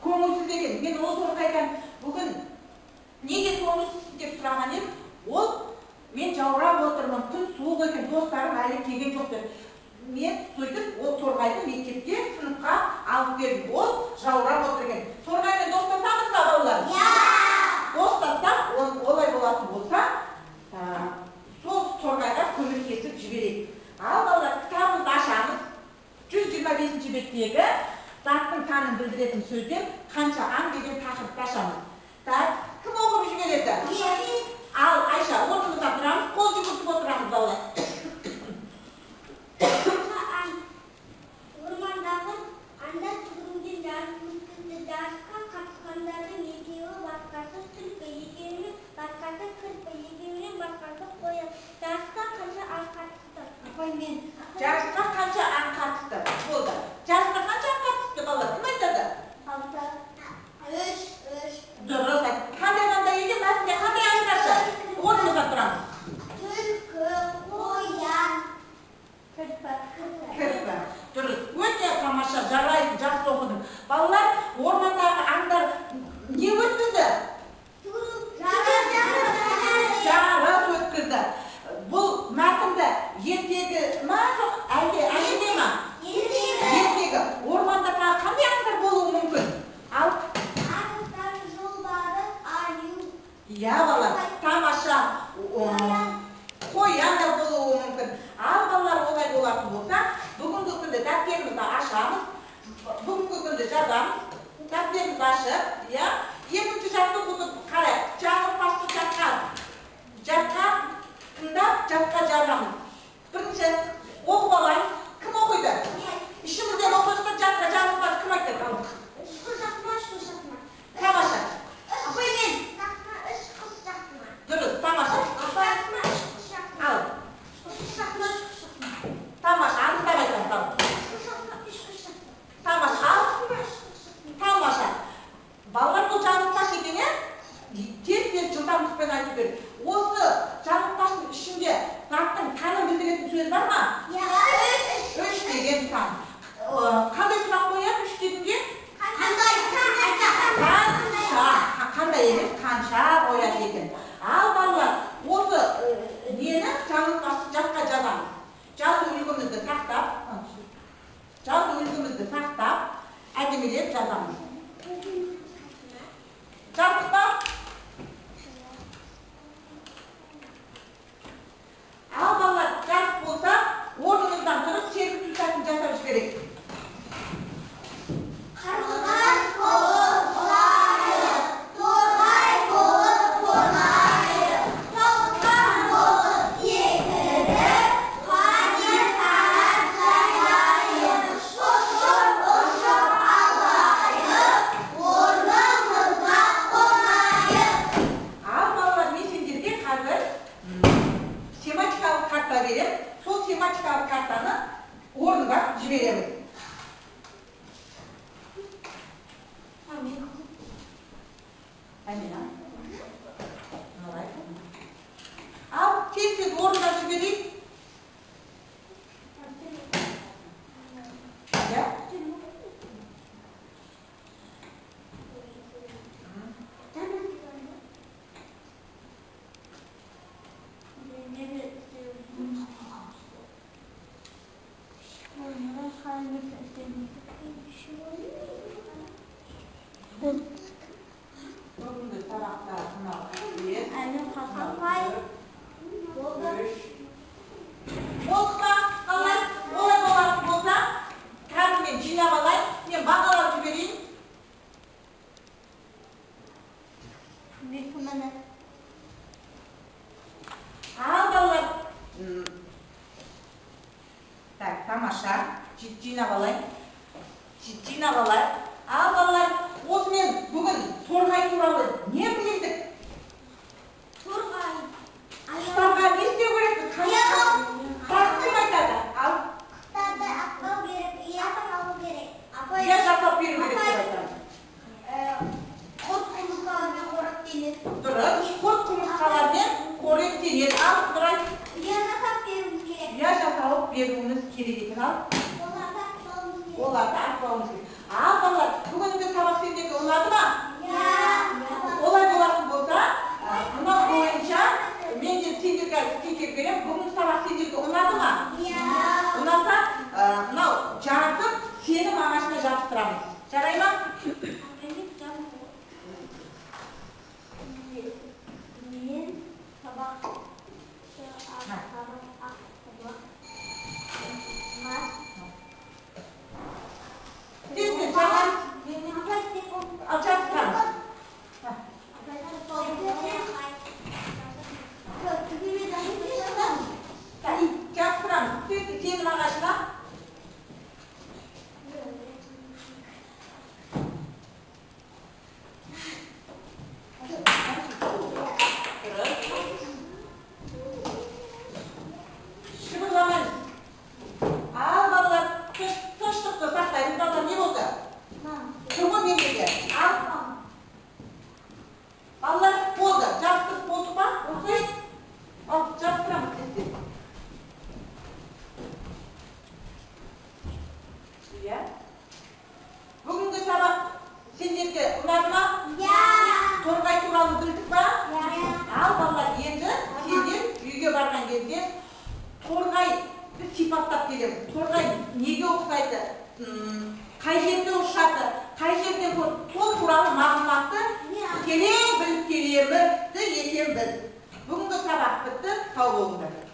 көңілсіз деген. Мен ол торғайдан бүгін неге көңілсіз деп сұраған едім. Ол мен жаурап отырмын, күн суық екен, достарым әлі келген жоқ деп. Мен сөйтіп ол торғайды мектепке, сыныпқа алып бердім. Ол жаурап отыр екен. Торғаймен достасамыз ба балалар? Достассақ, олай болатын болса, сол торғайға көмектесіп жіберейік. Ал балалар, кітабымызды ашамыз. 125-ші беттегі заттың санын білдіретін сөздер қанша аң деген тақырыпты ашамыз. Кім оқып жібереді? Ал Айша, орнымызда тұрамыз, қол жүгіртіп отырамыз балалар. Ормандағы анда түгінген жарыс өткізді. Жарысқа қатысқандардың екеуі басқасы түлкі, екеуінің басқасы кірпі, екеуінің басқасы қоян. Жарысқа қанша аң қатысты? Жарысқа қанша аң қатысты? Болды. Жарысқа қанша аң қатысты балалар? Кім айтады? 3. Дұрыс. Қандай екен? Мәтінде қандай аң қатысты? Орнымызда тұрамыз. Түлкі, қоян, кірпі. Дұрыс. Өте тамаша, жарайды, жақсы оқыдың. Балалар, ормандағы аңдар не өткізді? Жарыс өткізді. Бұл мәтінді ертегі ма жоқ, әлде ма? Ертегі. Орманда қандай аңдар болуы мүмкін? Ал? Аңдар, жолбары, аю. Иә, балалар, тамаша. Қоян да болуы мүмкін. Ал балалар олай болатын болса, бүгінгі күнді дәптерімізді ашамыз, бүгінгі күнді жазамыз, дәптерімізді ашып, екінші жақты оқып қарай, жаңылтпасты жатқа тыңдап, жатқа жазамыз. Бірінші оқып алайық, кім оқиды? Ішімізден оқышты жатқа жаңылтпас кім айтады? Тамаша. Дұрыс, тамаша. Ал. Тамаша, аңыздап айтамыз. Тамаша, ал. Тамаша. Балалар бұл жаңылтпаш екен, тез жылдамдықпен айтып берді. Осы жаңылтпаштың ішінде заттың танын білдіретін сөз бар ма? 3 деген сан. Қандай сұрақ қояды 3 дегенде? Қандай емес, қанша қояды екен. Ал балалар, осы нені жаңылтпашты жатқа жазамыз. Жазу үлгімізді сақтап, әдемелеп жазамыз. Жаздық па? Ал балалар, жазып болса, орнымыздан тұрып, серпіп сәтін жасап жіберек. Қарлығаш болып құлайды, торғай болып қонайды, толқын болып секіріп, қанер қанат жайайып, ұшып алайық, орнымызға қонайық. Ал балалар, мен сендерге қазір семантикалық карта берем. Сол семантикалық картаны орнына жібереміз. Ал тез орнына жіберейік. Бүгінгі сабақта сынақ Әлі қақалмай. болды ма? Қалай? Олай болатын болса, қазір мен жинап алайын, мен бағалап жіберейін. Ал балалар, тамаша, жинап алайын. Ал балалар, осымен бүгін торғай туралы не білдік? Құстарға не істеу керек? Кім айтады? Ал? Құстарды ақтау керек, ұя жасау керек. Ұя жасап беру керек деп айтады. Құрт құмырсқалармен қоректенеді. Дұрыс, құрт құмырсқалармен қоректенеді. Ал, дұрыс. Ұя жасап беруіміз керек. Ұя жасап беруіміз керек екен. Ал? Оларды атпауымыз керек. Ал балалар, бүгінгі сабақ сендерге Болады ма? Олай болатын болса, мынау бойынша мен де сендерге fikir беремін. Бүгінгі сабақ сендерге ұнады ма? Ұнаса, мынау жазып, сенің ағашына жабыстырамыз. Жарай ма? Мен сабақ Сенің ағашына шыбырламаңыз. Ал балалар, тыныштықты сақтаймыз. Балалар не болды? Кім ғой мен деге? Ал. Балалар болды. Жабыстырып болды ма? Осылай. Ал, жабыстырамыз сіздер. Бүгінгі сабақ сендерге ұнады ма? Торғай туралы білдік па? Ал балалар, енді сендер үйге барған кезде торғайды сипаттап келеміз. Торғай неге ұқсайды? Қай жерде ұшады? Қай жерден көріп? Сол туралы мағлұматты терең біліп келеміз екенбіз. Бүгінгі сабақ бітті. Сау болыңдар.